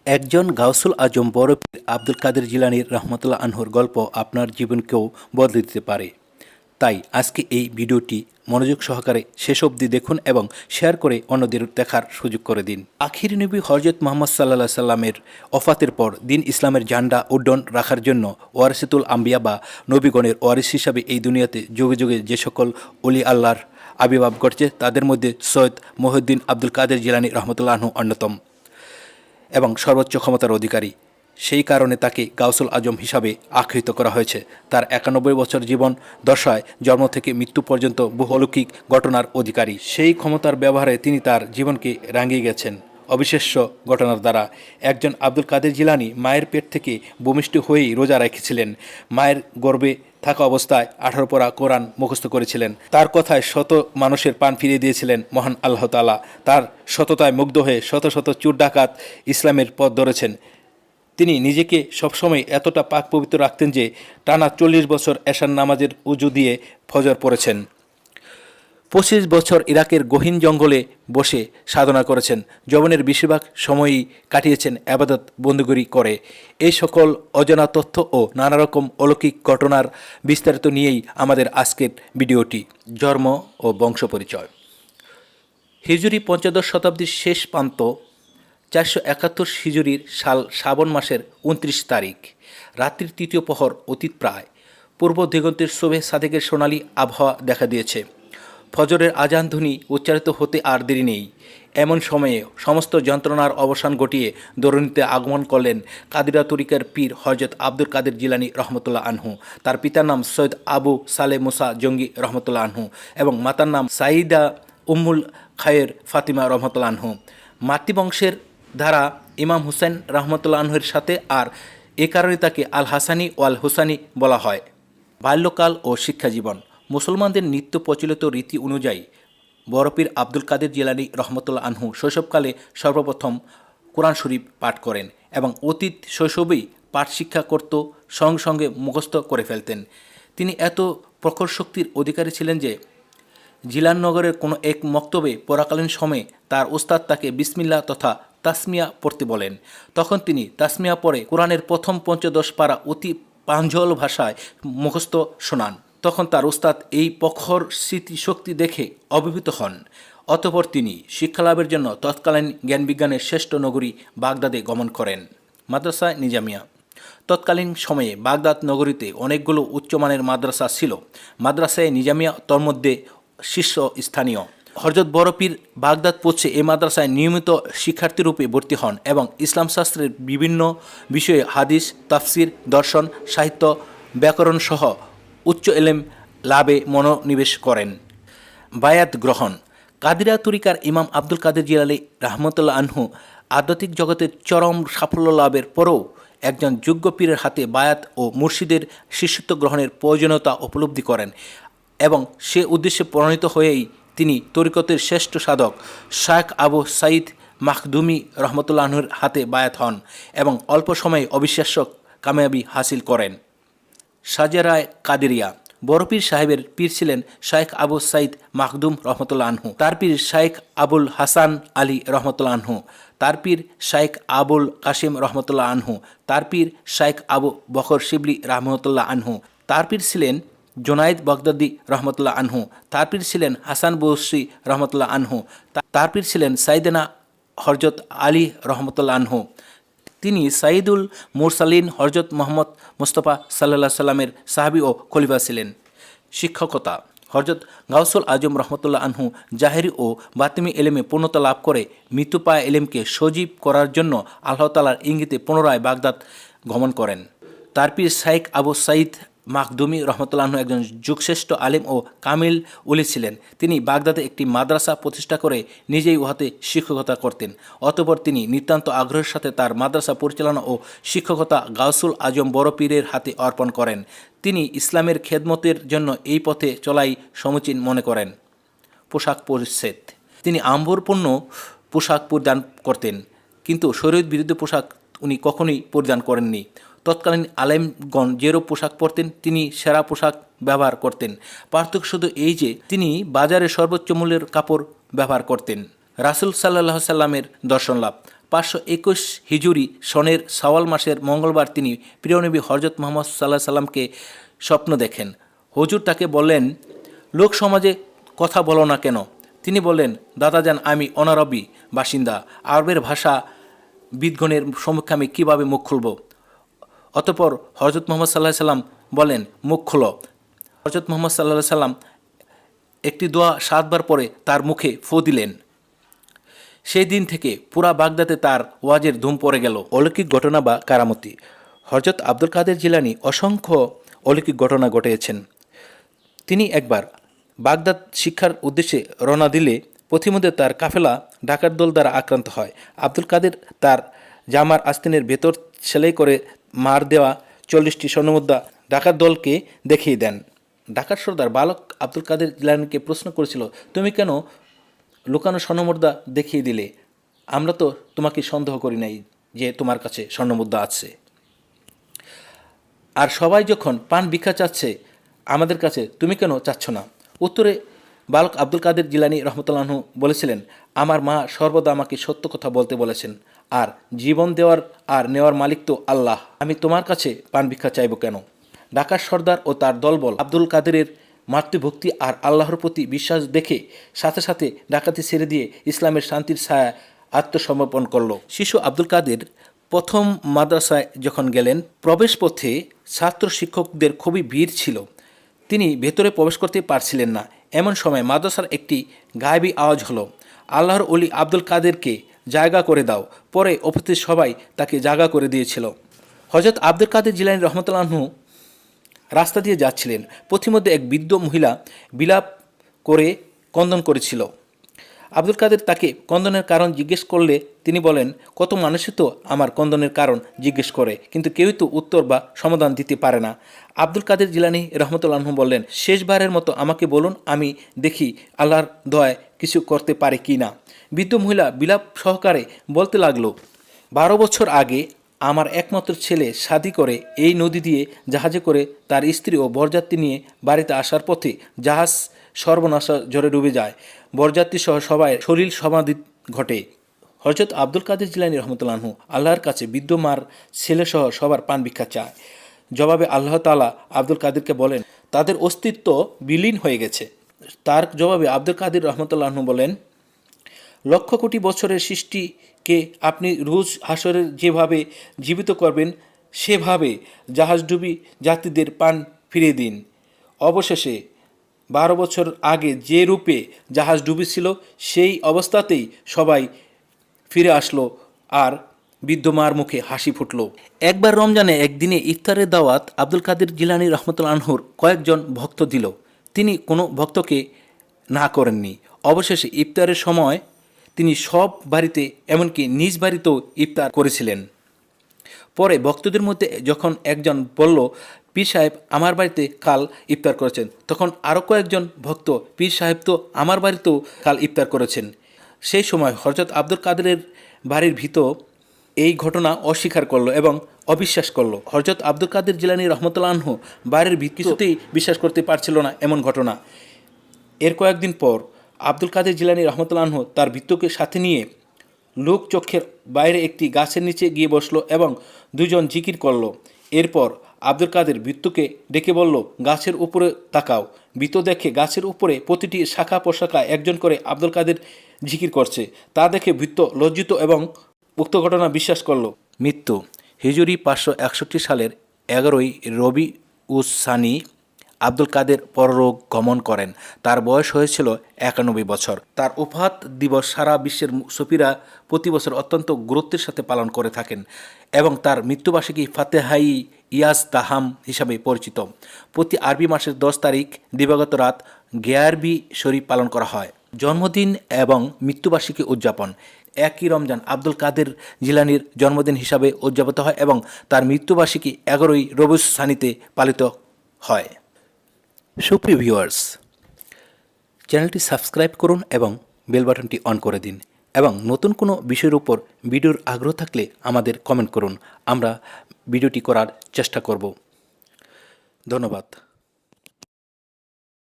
একজন গাউসুল আজম বড় পীর আব্দুল কাদের জিলানী রহমতুল্লাহ আনহুর গল্প আপনার জীবনকেও বদলে দিতে পারে। তাই আজকে এই ভিডিওটি মনোযোগ সহকারে শেষ অবধি দেখুন এবং শেয়ার করে অন্যদের দেখার সুযোগ করে দিন। আখির নবী হযরত মুহাম্মদ সাল্লাল্লাহু সাল্লামের ওফাতের পর দিন ইসলামের ঝান্ডা উড্ডয়ন রাখার জন্য ওয়ারিসুল আম্বিয়া বা নবীগণের ওয়ারিস হিসাবে এই দুনিয়াতে যুগে যুগে যে সকল অলি আল্লাহর আবির্ভাব ঘটছে তাদের মধ্যে সৈয়দ মহিউদ্দিন আব্দুল কাদের জিলানী রহমতুল্লাহ আনহু অন্যতম এবং সর্বোচ্চ ক্ষমতার অধিকারী। সেই কারণে তাকে গাউসুল আজম হিসাবে আখ্যায়িত করা হয়েছে। তার 91 বছর জীবন দশায় জন্ম থেকে মৃত্যু পর্যন্ত বহু অলৌকিক ঘটনার অধিকারী। সেই ক্ষমতার ব্যবহারে তিনি তার জীবনকে রাঙিয়ে গেছেন অবিশ্বাস্য ঘটনার দ্বারা। একজন আব্দুল কাদের জিলানী মায়ের পেট থেকে ভূমিষ্ঠ হয়েই রোজা রেখেছিলেন। মায়ের গর্ভে থাকা অবস্থায় 18 পারা কোরআন মুখস্থ করেছিলেন। তার কথায় শত মানুষের প্রাণ ফিরিয়ে দিয়েছিলেন মহান আল্লাহ তাআলা। তার সততায় মুগ্ধ হয়ে শত শত চোর ডাকাত ইসলামের পথ ধরেছেন। তিনি নিজেকে সবসময় এতটা পাক পবিত্র রাখতেন যে টানা 40 বছর এশার নামাজের উজু দিয়ে ফজর পড়েছেন। 25 বছর ইরাকের গহীন জঙ্গলে বসে সাধনা করেছেন। যৌবনের বেশিরভাগ সময়ই কাটিয়েছেন ইবাদত বন্দেগী করে। এই সকল অজানা তথ্য ও নানা রকম অলৌকিক ঘটনার বিস্তারিত নিয়েই আমাদের আজকের ভিডিওটি। জন্ম ও বংশ পরিচয়। হিজরি পঞ্চদশ শতাব্দীর শেষ প্রান্ত 471 হিজরির সাল শ্রাবণ মাসের 29 তারিখ রাত্রির তৃতীয় প্রহর অতীত প্রায়। পূর্ব দিগন্তের শোভে সাদেকের সোনালি আবহাওয়া দেখা দিয়েছে। ফজরের আজান ধ্বনি উচ্চারিত হতে আর দেরি নেই। এমন সময়ে সমস্ত যন্ত্রণার অবসান ঘটিয়ে দরুনিতে আগমন করলেন কাদিরা তরিকার পীর হযরত আব্দুল কাদের জিলানী রহমতুল্লাহ আনহু। তার পিতার নাম সৈয়দ আবু সালে মুসা জঙ্গি রহমতুল্লাহ আনহু এবং মাতার নাম সাইদা উম্মুল খায়ের ফাতিমা রহমতুল্লাহ আনহু। মাতৃবংশের ধারা ইমাম হুসেন রহমতুল্লাহ আনহুর সাথে, আর এ কারণে তাকে আল হাসানি ও আল হুসানি বলা হয়। বাল্যকাল ও শিক্ষাজীবন। মুসলমানদের নিত্য প্রচলিত রীতি অনুযায়ী বড় পীর আব্দুল কাদের জিলানী রহমতুল্লাহ আনহু শৈশবকালে সর্বপ্রথম কোরআন শরীফ পাঠ করেন এবং অতীত শৈশবেই পাঠ শিক্ষা করত, সঙ্গে সঙ্গে মুখস্থ করে ফেলতেন। তিনি এত প্রখর শক্তির অধিকারী ছিলেন যে জিলাননগরের কোনো এক মক্তবে পড়াকালীন সময়ে তার ওস্তাদ তাকে বিসমিল্লাহ তথা তাসমিয়া পড়তে বলেন। তখন তিনি তাসমিয়া পড়ে কোরআনের প্রথম 15 পারা অতি প্রাঞ্জল ভাষায় মুখস্থ শোনান। তখন তার ওস্তাদ এই প্রখর স্মৃতিশক্তি দেখে অভিভূত হন। অতঃপর তিনি শিক্ষালাভের জন্য তৎকালীন জ্ঞানবিজ্ঞানের শ্রেষ্ঠ নগরী বাগদাদে গমন করেন। মাদ্রাসা নিজামিয়া। তৎকালীন সময়ে বাগদাদ নগরীতে অনেকগুলো উচ্চমানের মাদ্রাসা ছিল। মাদ্রাসায় নিজামিয়া তন্মধ্যে শীর্ষ স্থানীয়। হযরত বড় পীর বাগদাদ পৌঁছে এই মাদ্রাসায় নিয়মিত শিক্ষার্থীরূপে ভর্তি হন এবং ইসলাম শাস্ত্রের বিভিন্ন বিষয়ে হাদিস, তাফসির, দর্শন, সাহিত্য, ব্যাকরণ সহ উচ্চ এলেম লাভে মনোনিবেশ করেন। বায়াত গ্রহণ। কাদিরা তরিকার ইমাম আব্দুল কাদের জিলানী রহমতুল্লাহ আনহু আধ্যাত্মিক জগতের চরম সাফল্য লাভের পরও একজন যোগ্য পীরের হাতে বায়াত ও মুর্শিদের শিষ্যত্ব গ্রহণের প্রয়োজনীয়তা উপলব্ধি করেন এবং সে উদ্দেশ্যে প্রণীত হয়েই তিনি তরিকতের শ্রেষ্ঠ সাধক শায়খ আবু সাঈদ মাখদুমি রহমতুল্লাহ আনহুর হাতে বায়াত হন এবং অল্প সময়ে অবিশ্বাস্য কামিয়াবি হাসিল করেন। সাজেরায় কাদেরিয়া। বড় পীর সাহেবের পীর ছিলেন শায়খ আবু সাঈদ মাখদুম রহমতুল্লাহ আনহু। তার পীর শায়খ আবুল হাসান আলী রহমতুল্লাহ আনহু। তার পীর শায়খ আবুল কাসিম রহমতুল্লাহ আনহু। তার পীর শায়খ আবু বকর শিবলি রহমতুল্লাহ আনহু। তার পীর ছিলেন জোনায়েদ বাগদাদি রহমতুল্লাহ আনহু। তার পীর ছিলেন হাসান বসরি রহমতুল্লাহ আনহু। তার পীর ছিলেন সাইয়েদনা হযরত আলী রহমতুল্লাহ আনহু। তিনি সাইদুল মুরসালিন হযরত মুহাম্মদ মুস্তাফা সাল্লাল্লাহু আলাইহি সাল্লামের সাহাবী ও খলিফা ছিলেন। শিক্ষকতা। হযরত গাউসুল আজম রহমতুল্লাহ আনহু জাহেরি ও বাতিনি এলেমে পূর্ণতা লাভ করে মৃত্যু পায় এলেমকে সজীব করার জন্য আল্লাহ তাআলার ইঙ্গিতে পুনরায় বাগদাদ গমন করেন। তার পীর শায়খ আবু সাঈদ মাখদুমি রহমতুল্লাহ আনহু একজন যুগশ্রেষ্ঠ আলেম ও কামিল ওলি ছিলেন। তিনি বাগদাদে একটি মাদ্রাসা প্রতিষ্ঠা করে নিজেই উহাতে শিক্ষকতা করতেন। অতঃপর তিনি নিতান্ত আগ্রহের সাথে তার মাদ্রাসা পরিচালনা ও শিক্ষকতা গাউসুল আজম বড় পীরের হাতে অর্পণ করেন। তিনি ইসলামের খেদমতের জন্য এই পথে চলাই সমীচীন মনে করেন। পোশাক পরিচ্ছেদ। তিনি আড়ম্বরপূর্ণ পোশাক পরিধান করতেন, কিন্তু শরীয়ত বিরুদ্ধ পোশাক উনি কখনোই পরিধান করেননি। তৎকালীন আলেমগণ যেরূপ পোশাক পরতেন তিনি সেরা পোশাক ব্যবহার করতেন। পার্থক্য শুধু এই যে তিনি বাজারে সর্বোচ্চ মূল্যের কাপড় ব্যবহার করতেন। রাসূল সাল্লাল্লাহু আলাইহি সাল্লামের দর্শন লাভ। 521 হিজরি সনের শাওয়াল মাসের মঙ্গলবার তিনি প্রিয় নবী হযরত মুহাম্মদ সাল্লাল্লাহু আলাইহি সাল্লামকে স্বপ্ন দেখেন। হুজুর তাকে বললেন, লোক সমাজে কথা বলো না কেন? তিনি বললেন, দাদাজান, আমি অনারবি বাসিন্দা, আরবের ভাষা বিদগণের সম্মুখে আমি কীভাবে মুখ খুলব? অতঃপর হযরত মুহাম্মদ সাল্লাল্লাহু আলাইহি সাল্লাম বলেন, মুখ খোলো। হযরত মুহাম্মদ সাল্লাল্লাহু আলাইহি সাল্লাম একটি দোয়া 7 বার পরে তার মুখে ফু দিলেন। সেই দিন থেকে পুরা বাগদাদে তার ওয়াজের ধুম পড়ে গেল। অলৌকিক ঘটনা বা কারামতি। হযরত আব্দুল কাদের জিলানী অসংখ্য অলৌকিক ঘটনা ঘটিয়েছেন। তিনি একবার বাগদাদ শিক্ষার উদ্দেশ্যে রওনা দিলে পথিমধ্যে তার কাফেলা ডাকাত দল দ্বারা আক্রান্ত হয়। আব্দুল কাদের তার জামার আস্তিনের ভেতর সেলাই করে মার দেওয়া 40টি স্বর্ণমুদ্রা ডাকাত দলকে দেখিয়ে দেন। ডাকাত সর্দার বালক আব্দুল কাদের জিলানীকে প্রশ্ন করেছিল, তুমি কেন লুকানো স্বর্ণমুদ্রা দেখিয়ে দিলে? আমরা তো তোমাকে সন্দেহ করি নাই যে তোমার কাছে স্বর্ণমুদ্রা আছে। আর সবাই যখন পান ভিক্ষা চাচ্ছে আমাদের কাছে, তুমি কেন চাচ্ছ না? উত্তরে বালক আব্দুল কাদের জিলানী রহমতুল্লাহ আনহু বলেছিলেন, আমার মা সর্বদা আমাকে সত্য কথা বলতে বলেছেন, আর জীবন দেওয়ার আর নেওয়ার মালিক তো আল্লাহ। আমি তোমার কাছে পান ভিক্ষা চাইব কেন? ডাকাত সর্দার ও তার দলবল আব্দুল কাদেরের মাতৃভক্তি আর আল্লাহর প্রতি বিশ্বাস দেখে সাথে সাথে ডাকাতি ছেড়ে দিয়ে ইসলামের শান্তির ছায়া আত্মসমর্পণ করল। শিশু আব্দুল কাদের প্রথম মাদ্রাসায় যখন গেলেন, প্রবেশ পথে ছাত্র শিক্ষকদের খুবই ভিড় ছিল। তিনি ভেতরে প্রবেশ করতে পারছিলেন না। এমন সময় মাদ্রাসার একটি গায়েবী আওয়াজ হলো, আল্লাহর ওলি আব্দুল কাদেরকে জায়গা করে দাও। পরে উপস্থিত সবাই তাকে জায়গা করে দিয়েছিল। হযরত আব্দুল কাদের জিলানী রহমতুল্লাহ আনহু রাস্তা দিয়ে যাচ্ছিলেন। পথিমধ্যে এক বৃদ্ধ মহিলা বিলাপ করে ক্রন্দন করেছিল। আব্দুল কাদের তাকে ক্রন্দনের কারণ জিজ্ঞেস করলে তিনি বলেন, কত মানুষই তো আমার ক্রন্দনের কারণ জিজ্ঞেস করে, কিন্তু কেউই তো উত্তর বা সমাধান দিতে পারে না। আব্দুল কাদের জিলানী রহমতুল্লাহ আনহু বললেন, শেষবারের মতো আমাকে বলুন, আমি দেখি আল্লাহর দয়ায় কিছু করতে পারি কি না। বৃদ্ধ মহিলা বিলাপ সহকারে বলতে লাগলো, 12 বছর আগে আমার একমাত্র ছেলে শাদি করে এই নদী দিয়ে জাহাজে করে তার স্ত্রী ও বরযাত্রী নিয়ে বাড়িতে আসার পথে জাহাজ সর্বনাশা ঝড়ে ডুবে যায়। বরযাত্রী সহ সবাই সলিল সমাধি ঘটে। হযরত আব্দুল কাদের জিলানী রহমতুল্লাহ আনহু আল্লাহর কাছে বৃদ্ধ মার ছেলেসহ সবার পান ভিক্ষা চায়। জবাবে আল্লাহ তাআলা আব্দুল কাদেরকে বলেন, তাদের অস্তিত্ব বিলীন হয়ে গেছে। তার জবাবে আব্দুল কাদের রহমতুল্লাহ আনহু বলেন, লক্ষ কোটি বছরের সৃষ্টিকে আপনি রোজ হাসরের যেভাবে জীবিত করবেন, সেভাবে জাহাজডুবি যাত্রীদের পান ফিরিয়ে দিন। অবশেষে 12 বছর আগে যে রূপে জাহাজ ডুবেছিল সেই অবস্থাতেই সবাই ফিরে আসলো আর বৃদ্ধ মার মুখে হাসি ফুটল। একবার রমজানে একদিনে ইফতারের দাওয়াত আব্দুল কাদের জিলানী রহমতুল্লাহ আনহুর কয়েকজন ভক্ত দিল। তিনি কোনো ভক্তকে না করেননি। অবশেষে ইফতারের সময় তিনি সব বাড়িতে, এমনকি নিজ বাড়িতেও ইফতার করেছিলেন। পরে ভক্তদের মধ্যে যখন একজন বলল, পীর সাহেব আমার বাড়িতে কাল ইফতার করেছেন, তখন আরও কয়েকজন ভক্ত, পীর সাহেব তো আমার বাড়িতেও কাল ইফতার করেছেন। সেই সময় হযরত আব্দুল কাদেরের বাড়ির ভিতর এই ঘটনা অস্বীকার করলো এবং অবিশ্বাস করলো। হযরত আব্দুল কাদের জিলানী রহমতুল্লাহ আনহু বাড়ির কিছুতেই বিশ্বাস করতে পারছিল না এমন ঘটনা। এর কয়েকদিন পর আব্দুল কাদের জিলানী রহমতুল্লাহ আনহু তার ভৃত্যকে সাথে নিয়ে লোক চক্ষের বাইরে একটি গাছের নিচে গিয়ে বসলো এবং দুজন জিকির করলো। এরপর আব্দুল কাদের ভৃত্যকে ডেকে বলল, গাছের উপরে তাকাও। ভৃত্য দেখে গাছের উপরে প্রতিটি শাখা প্রশাখা একজন করে আব্দুল কাদের জিকির করছে। তা দেখে ভৃত্য লজ্জিত এবং উক্ত ঘটনা বিশ্বাস করল। মৃত্যু হিজরি 561 সালের 11ই রবি উস সানি আব্দুল কাদের পরলোক গমন করেন। তার বয়স হয়েছিল 91 বছর। তার ওফাত দিবস সারা বিশ্বের সুফিরা প্রতি বছর অত্যন্ত গুরুত্বের সাথে পালন করে থাকেন এবং তার মৃত্যুবার্ষিকী ফাতেহাই ইয়াজ তাহাম হিসাবে পরিচিত। প্রতি আরবি মাসের 10 তারিখ দিবাগত রাত গেয়ারবি শরীফ পালন করা হয়। জন্মদিন এবং মৃত্যুবার্ষিকী উদযাপন একই রমজান আব্দুল কাদের জিলানীর জন্মদিন হিসাবে উদযাপিত হয় এবং তার মৃত্যুবার্ষিকী 11ই রবিউস সানিতে পালিত হয়। সুপ্রিয় ভিউয়ার্স, চ্যানেলটি সাবস্ক্রাইব করুন এবং বেল বাটনটি অন করে দিন এবং নতুন কোনো বিষয়ের উপর ভিডিওর আগ্রহ থাকলে আমাদের কমেন্ট করুন। আমরা ভিডিওটি করার চেষ্টা করব। ধন্যবাদ।